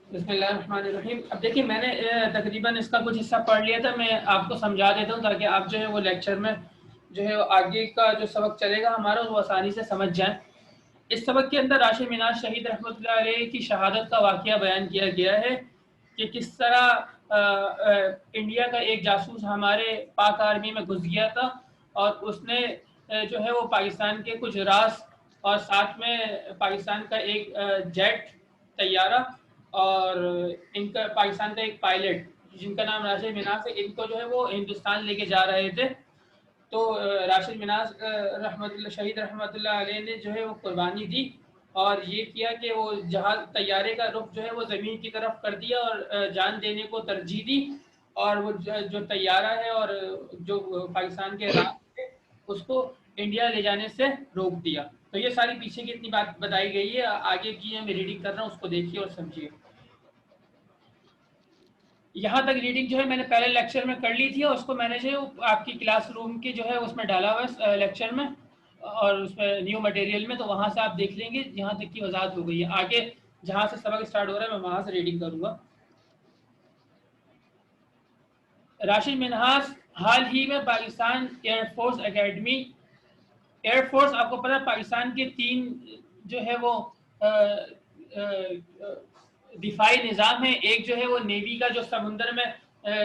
بسم اللہ الرحمن الرحیم. اب دیکھیے میں نے تقریباً اس کا کچھ حصہ پڑھ لیا تھا. میں آپ کو سمجھا دیتا ہوں تاکہ آپ جو ہے وہ لیکچر میں جو ہے آگے کا جو سبق چلے گا ہمارا وہ آسانی سے سمجھ جائیں. اس سبق کے اندر راشد منہاج شہید رحمۃ اللہ علیہ کی شہادت کا واقعہ بیان کیا گیا ہے کہ کس طرح انڈیا کا ایک جاسوس ہمارے پاک آرمی میں گھس گیا تھا اور اس نے جو ہے وہ پاکستان کے کچھ راز اور ساتھ میں پاکستان کا ایک جیٹ طیارہ اور ان کا پاکستان کا ایک پائلٹ جن کا نام راشد منہاج ہے، ان کو جو ہے وہ ہندوستان لے کے جا رہے تھے. تو راشد منہاج رحمۃ اللہ شہید رحمۃ اللہ علیہ نے جو ہے وہ قربانی دی اور یہ کیا کہ وہ جہاز طیارے کا رخ جو ہے وہ زمین کی طرف کر دیا اور جان دینے کو ترجیح دی اور وہ جو طیارہ ہے اور جو پاکستان کے راز تھے اس کو انڈیا لے جانے سے روک دیا. تو یہ ساری پیچھے کی اتنی بات بتائی گئی ہے. آگے کی میں ریڈنگ کر رہا ہوں، اس کو دیکھیے اور سمجھیے. یہاں تک ریڈنگ جو ہے میں نے پہلے لیکچر میں کر لی تھی اور اس کو میں نے جو آپ کی کلاس روم کے جو ہے اس میں ڈالا ہوا ہے لیکچر میں اور اس میں نیو مٹیریل میں، تو وہاں سے آپ دیکھ لیں گے جہاں تک کی وضاحت ہو گئی ہے. آگے جہاں سے سبق اسٹارٹ ہو رہا ہے میں وہاں سے ریڈنگ کروں گا. راشد منہاج حال ہی میں Pakistan air force academy. Air force آپ کو پتا ہے پاکستان کے 3 جو ہے وہ دفاعی نظام ہے. ایک جو ہے وہ نیوی کا جو سمندر میں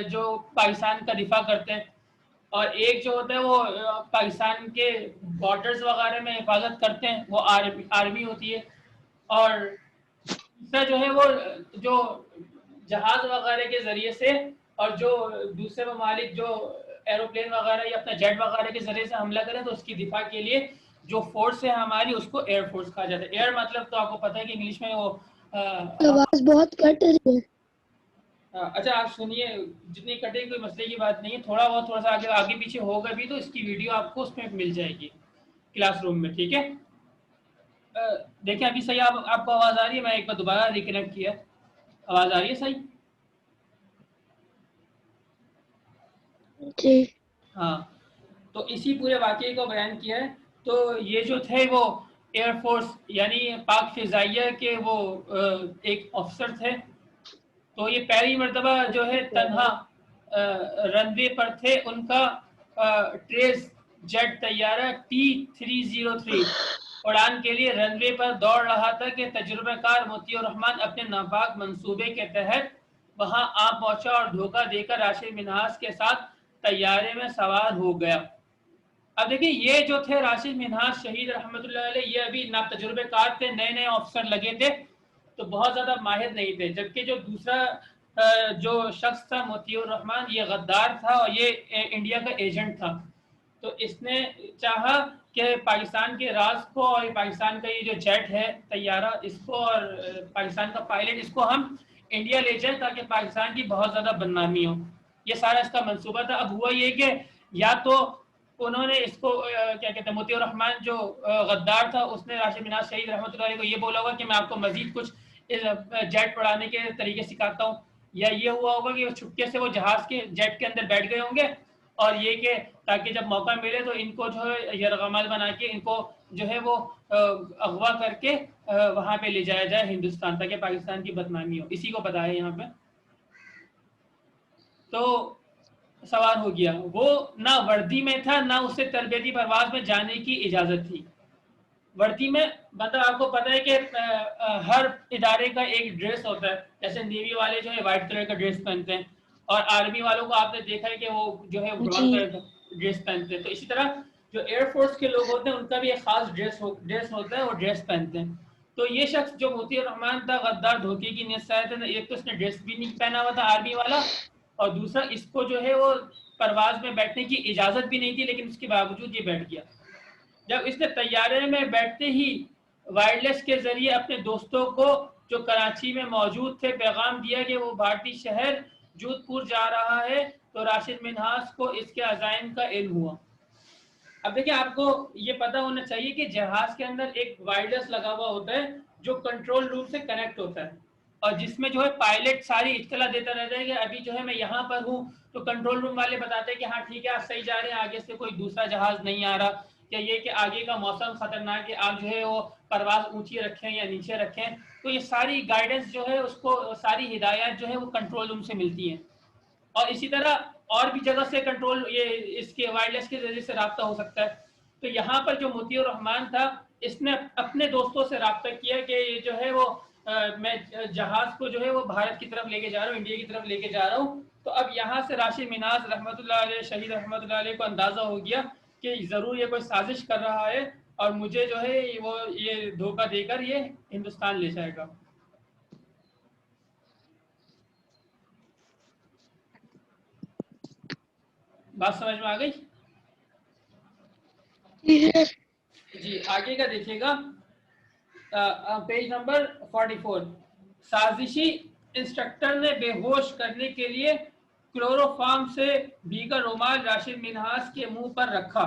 جو پاکستان کا دفاع کرتے ہیں اور ایک جو ہوتا ہے وہ پاکستان کے بارڈرز وغیرہ میں حفاظت کرتے ہیں وہ آرمی ہوتی ہے. اور تیسرا جو ہے وہ جو جہاز وغیرہ کے ذریعے سے اور جو دوسرے ممالک جو ایروپلین وغیرہ یا اپنا جیٹ وغیرہ کے ذریعے سے حملہ کریں تو اس کی دفاع کے لیے جو فورس ہے ہماری اس کو ایئر فورس کہا جاتا ہے. ایئر مطلب تو آپ کو پتہ ہے کہ انگلش میں وہ آواز بہت کٹ رہی ہے. اچھا آپ سنیے، جتنی کٹے کوئی مسئلے کی بات نہیں ہے. تھوڑا سا آگے پیچھے ہوگا بھی تو اس کی ویڈیو آپ کو اس میں مل جائے گی کلاس روم میں، ٹھیک ہے. دیکھیں ابھی صحیح آپ کو آواز آ رہی ہے؟ میں ایک بار دوبارہ ریکنیکٹ کیا، آواز آ رہی ہے صحیح؟ جی ہاں، تو اسی پورے واقعے کو بیان کیا ہے. تو یہ جو تھے وہ ایئر فورس یعنی پاک فضائیہ کے وہ ایک افسر تھے. تو یہ پہلی مرتبہ جو ہے تنہا رن وے پر تھے. ان کا ٹریس جیٹ طیارہ T-303 اڑان کے لیے رن وے پر دوڑ رہا تھا کہ تجربہ کار موتی الرحمان اپنے ناپاک منصوبے کے تحت وہاں آ پہنچا اور دھوکہ دے کر راشد منہاج کے ساتھ طیارے میں سوار ہو گیا. اب دیکھیں یہ جو تھے راشد منہاج شہید رحمۃ اللہ علیہ، یہ ابھی نا تجربے کار تھے، نئے افسر لگے تھے تو بہت زیادہ ماہر نہیں تھے. جبکہ جو دوسرا جو شخص تھا موتی الرحمان یہ غدار تھا اور یہ انڈیا کا ایجنٹ تھا. تو اس نے چاہا کہ پاکستان کے راز کو اور پاکستان کا یہ جو جیٹ ہے طیارہ اس کو اور پاکستان کا پائلٹ اس کو ہم انڈیا لے جائیں تاکہ پاکستان کی بہت زیادہ بدنامی ہو. یہ سارا اس کا منصوبہ تھا. اب ہوا یہ کہ یا تو انہوں نے اس کو کیا کہتے ہیں موتی الرحمان جو غدار تھا اس نے راشد منہاج شہید رحمۃ اللہ علیہ کو یہ بولا ہوگا کہ میں آپ کو مزید کچھ جیٹ اڑانے کے طریقے سکھاتا ہوں، یا یہ ہوا ہوگا کہ وہ چھپکے سے وہ جہاز کے جیٹ کے اندر بیٹھ گئے ہوں گے اور یہ کہ تاکہ جب موقع ملے تو ان کو جو ہے یرغمال بنا کے ان کو جو ہے وہ اغوا کر کے وہاں پہ لے جایا جائے ہندوستان تاکہ پاکستان کی بدنامی ہو. اسی کو بتایا یہاں پہ. تو سوار ہو گیا. وہ نہ وردی میں تھا نہ اسے تربیتی پرواز میں جانے کی اجازت تھی. وردی میں مطلب آپ کو پتا ہے کہ ہر ادارے کا ایک ڈریس ہوتا ہے. جیسے نیوی والے جو ہے وائٹ کلر کا ڈریس پہنتے ہیں اور آرمی والوں کو آپ نے دیکھا ہے کہ وہ جو ہے براؤن جی کلر کا ڈریس پہنتے ہیں. تو اسی طرح جو ایئر فورس کے لوگ ہوتے ہیں ان کا بھی ایک خاص ڈریس ہوتا ہے، وہ ڈریس پہنتے ہیں. تو یہ شخص جو موتی الرحمان تھا غدار دھوکے کی نیت سے آیا تھا، ایک تو اس نے ڈریس بھی نہیں پہنا ہوا تھا آرمی والا اور دوسرا اس کو جو ہے وہ پرواز میں بیٹھنے کی اجازت بھی نہیں تھی، لیکن اس کے باوجود یہ بیٹھ گیا. جب اس نے طیارے میں بیٹھتے ہی وائرلیس کے ذریعے اپنے دوستوں کو جو کراچی میں موجود تھے پیغام دیا کہ وہ بھارتی شہر جودھ پور جا رہا ہے، تو راشد منہاج کو اس کے عزائم کا علم ہوا. اب دیکھیں آپ کو یہ پتا ہونا چاہیے کہ جہاز کے اندر ایک وائرلیس لگا ہوا ہوتا ہے جو کنٹرول روم سے کنیکٹ ہوتا ہے اور جس میں جو ہے پائلٹ ساری اطلاع دیتا رہتا ہے کہ ابھی جو ہے میں یہاں پر ہوں. تو کنٹرول روم والے بتاتے ہیں کہ ہاں ٹھیک ہے آپ صحیح جا رہے ہیں، آگے سے کوئی دوسرا جہاز نہیں آ رہا کہ یہ کہ آگے کا موسم خطرناک ہے، آپ جو ہے وہ پرواز اونچی رکھیں یا نیچے رکھیں. تو یہ ساری گائیڈنس جو ہے اس کو، ساری ہدایات جو ہے وہ کنٹرول روم سے ملتی ہیں. اور اسی طرح اور بھی جگہ سے کنٹرول، یہ اس کے وائرلیس کے ذریعے سے رابطہ ہو سکتا ہے. تو یہاں پر جو مطیع الرحمان تھا اس نے اپنے دوستوں سے رابطہ کیا کہ یہ جو ہے وہ میں جہاز کو جو ہے وہ بھارت کی طرف لے کے جا رہا ہوں، انڈیا کی طرف لے کے جا رہا ہوں. تو اب یہاں سے راشد مناز رحمۃ اللہ علیہ، شہید رحمۃ اللہ علیہ کو اندازہ ہو گیا کہ ضرور یہ کوئی سازش کر رہا ہے اور مجھے جو ہے وہ یہ دھوکہ دے کر یہ ہندوستان لے جائے گا. بات سمجھ میں آ گئی؟ جی آگے کا دیکھیے گا، پیج نمبر 44. سازشی انسٹرکٹر نے بے ہوش کرنے کے لیے کلوروفارم سے بھیگا رومال راشد منہاس کے منہ پر رکھا.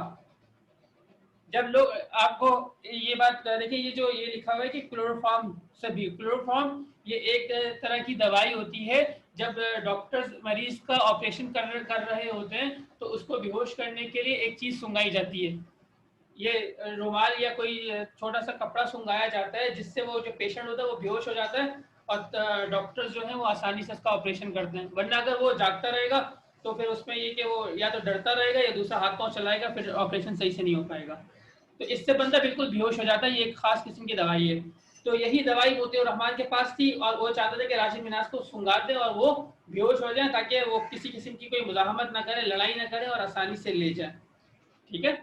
جب لوگ آپ کو یہ بات دیکھیں، یہ جو یہ لکھا ہوا ہے کہ کلوروفارم سے بھی، کلوروفارم یہ ایک طرح کی دوائی ہوتی ہے. جب ڈاکٹرز مریض کا آپریشن کر رہے ہوتے ہیں تو اس کو بے ہوش کرنے کے لیے ایک چیز سنگائی جاتی ہے. یہ رومال یا کوئی چھوٹا سا کپڑا سنگایا جاتا ہے جس سے وہ جو پیشنٹ ہوتا ہے وہ بے ہوش ہو جاتا ہے اور ڈاکٹر جو ہیں وہ آسانی سے اس کا آپریشن کرتے ہیں. ورنہ اگر وہ جاگتا رہے گا تو پھر اس میں یہ کہ وہ یا تو ڈرتا رہے گا یا دوسرا ہاتھ پاؤں چلائے گا، پھر آپریشن صحیح سے نہیں ہو پائے گا. تو اس سے بندہ بالکل بے ہوش ہو جاتا ہے. یہ ایک خاص قسم کی دوائی ہے. تو یہی دوائی مطیع الرحمان کے پاس تھی اور وہ چاہتا تھا کہ راشد مناس کو سنگا دے اور وہ بے ہوش ہو جائیں تاکہ وہ کسی قسم کی کوئی مزاحمت نہ کرے، لڑائی نہ کرے اور آسانی سے لے جائے. ٹھیک ہے.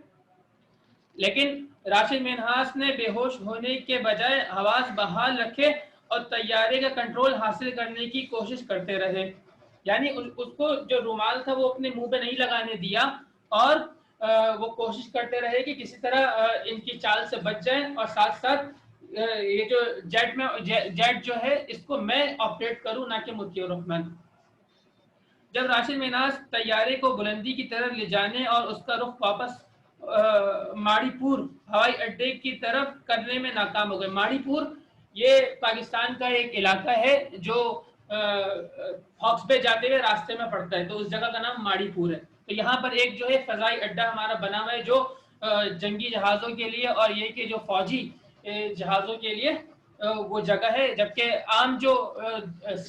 لیکن راشد منہاس نے بے ہوش ہونے کے بجائے حواس بحال رکھے اور طیارے کا کنٹرول حاصل کرنے کی کوشش کرتے رہے. یعنی اس کو جو رومال تھا وہ اپنے منہ پہ نہیں لگانے دیا اور وہ کوشش کرتے رہے کہ کسی طرح ان کی چال سے بچ جائیں اور ساتھ ساتھ یہ جو جیٹ جو ہے اس کو میں آپریٹ کروں نہ کہ مطیع الرحمان. جب راشد مناس طیارے کو بلندی کی طرف لے جانے اور اس کا رخ واپس ماڑی پور ہوائی اڈے کی طرف کرنے میں ناکام ہو گئے. ماڑی پور یہ پاکستان کا ایک علاقہ ہے جو ہاکس بے جاتے ہوئے راستے میں پڑتا ہے، تو اس جگہ کا نام ماڑی پور ہے. تو یہاں پر ایک جو ہے فضائی اڈا ہمارا بنا ہوا ہے جو جنگی جہازوں کے لیے اور یہ کہ جو فوجی جہازوں کے لیے وہ جگہ ہے. جبکہ عام جو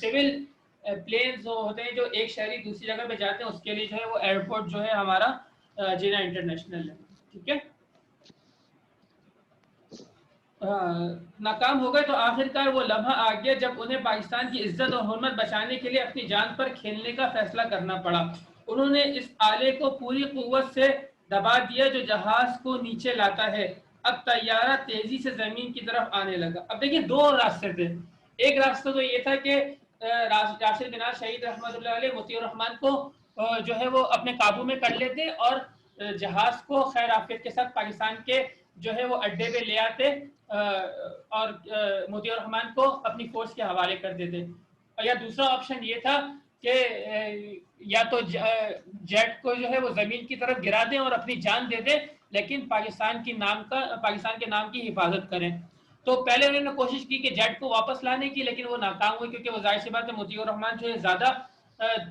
سول پلینز ہوتے ہیں جو ایک شہری دوسری جگہ پہ جاتے ہیں اس کے لیے جو ہے وہ ایئرپورٹ جو ہے ہمارا جینا انٹرنیشنل ہے. ٹھیک ہے. ناکام ہو گئے تو آخرکار وہ لمحہ آ گیا جب انہیں پاکستان کی عزت اور حرمت بچانے کے لیے اپنی جان پر کھیلنے کا فیصلہ کرنا پڑا. انہوں نے اس آلے کو پوری قوت سے دبا دیا جو جہاز کو نیچے لاتا ہے. اب طیارہ تیزی سے زمین کی طرف آنے لگا. اب دیکھیے دو راستے تھے. ایک راستہ تو یہ تھا کہ راشد مناس شہید رحمۃ اللہ علیہ مطیع الرحمان کو جو ہے وہ اپنے قابو میں کر لیتے اور جہاز کو خیر عافیت کے ساتھ پاکستان کے جو ہے وہ اڈے پہ لے آتے اور مطیع الرحمان کو اپنی فورس کے حوالے کر دیتے. یا دوسرا آپشن یہ تھا کہ یا تو جیٹ کو جو ہے وہ زمین کی طرف گرا دیں اور اپنی جان دے دیں لیکن پاکستان کے نام کی حفاظت کریں. تو پہلے انہوں نے کوشش کی کہ جیٹ کو واپس لانے کی، لیکن وہ ناکام ہوئی کیونکہ وہ ظاہر سی بات ہے مطیع الرحمان جو ہے زیادہ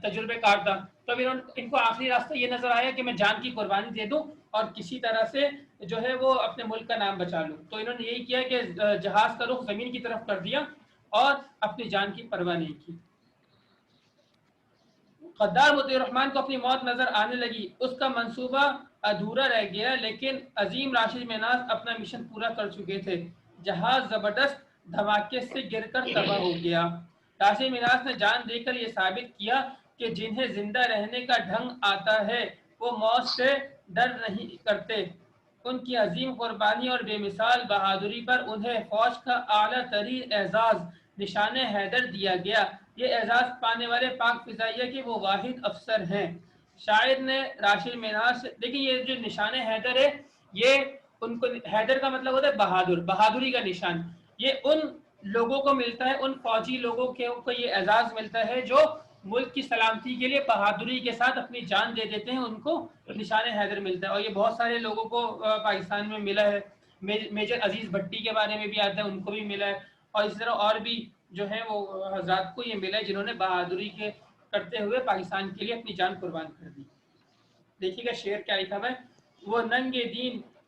تجربے کار تھا. تو ان کو آخری راستہ یہ نظر آیا کہ میں جان کی قربانی دے دوں اور کسی طرح سے جو ہے وہ اپنے ملک کا نام بچا لوں. تو انہوں نے یہی کیا کہ جہاز کا رخ زمین کی طرف کر دیا اور اپنی جان کی پرواہ نہیں کی. غدار مطیع الرحمان کو اپنی موت نظر آنے لگی. اس کا منصوبہ ادھورا رہ گیا لیکن عظیم راشد مناس اپنا مشن پورا کر چکے تھے. جہاز زبردست دھماکے سے گر کر تباہ ہو گیا. راشد مناس نے جان دے کر یہ ثابت کیا کہ جنہیں زندہ رہنے کا ڈھنگ آتا ہے وہ موت سے ڈر نہیں کرتے. ان کی عظیم قربانی اور بے مثال بہادری پر انہیں فوج کا اعلیٰ ترین اعزاز نشان حیدر دیا گیا. یہ اعزاز پانے والے پاک فضائیہ کے وہ واحد افسر ہیں. شاعر نے راشد مناس، دیکھیں یہ جو نشان حیدر ہے یہ ان کو، حیدر کا مطلب ہوتا ہے بہادر، بہادری کا نشان. یہ ان لوگوں کو ملتا ہے، ان فوجی لوگوں کو یہ اعزاز ملتا ہے جو ملک کی سلامتی کے لیے بہادری کے ساتھ اپنی جان دے دیتے ہیں. ان کو نشان حیدر ملتا ہے اور یہ بہت سارے لوگوں کو پاکستان میں ملا ہے. میجر عزیز بھٹی کے بارے میں بھی آتا ہے، ان کو بھی ملا ہے اور اس طرح اور بھی جو ہے وہ حضرات کو یہ ملا ہے جنہوں نے بہادری کے کرتے ہوئے پاکستان کے لیے اپنی جان قربان کر دی. دیکھیے گا شعر کیا لکھا ہے. وہ ننگے دین